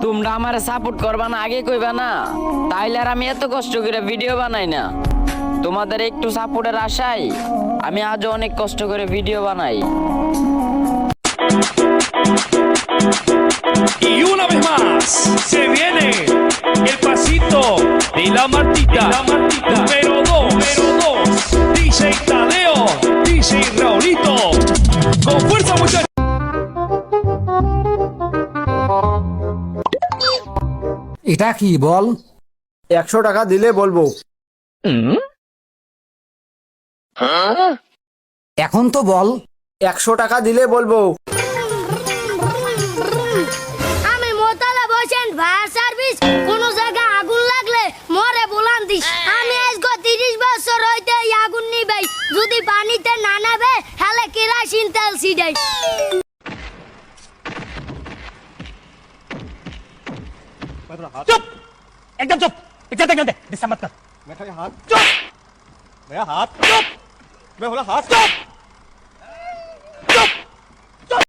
তোমরা আমারে সাপোর্ট করবা না আগে কইবা না, তাইলে আর আমি এত কষ্ট করে ভিডিও বানাই না। তোমাদের একটু সাপোর্টের আশায় আমি আজও অনেক কষ্ট করে ভিডিও বানাই। Y una vez más se viene el pasito de la Martita, número 2, DJ Tadeo, DJ Raulito, con fuerza muchachos. এটা কি বল? 100 টাকা দিলে বলবো। এখন তো বল। 100 টাকা দিলে বলবো। আমি মোতালা বসেন ফায়ার সার্ভিস, কোন জায়গায় আগুন লাগলে মরে বলান দিস। আমি আজকে 30 বছর হইতে এই আগুন নিবাই, যদি পানিতে না নাবে হেলে কেরাসিন তেল ছিটাই। चुप, एकदम चुप, पिक्चर देखने दे, डिस्टर्ब मत कर। मेरा हाथ चुप, मेरा हाथ चुप, मैं बोला हाथ चुप।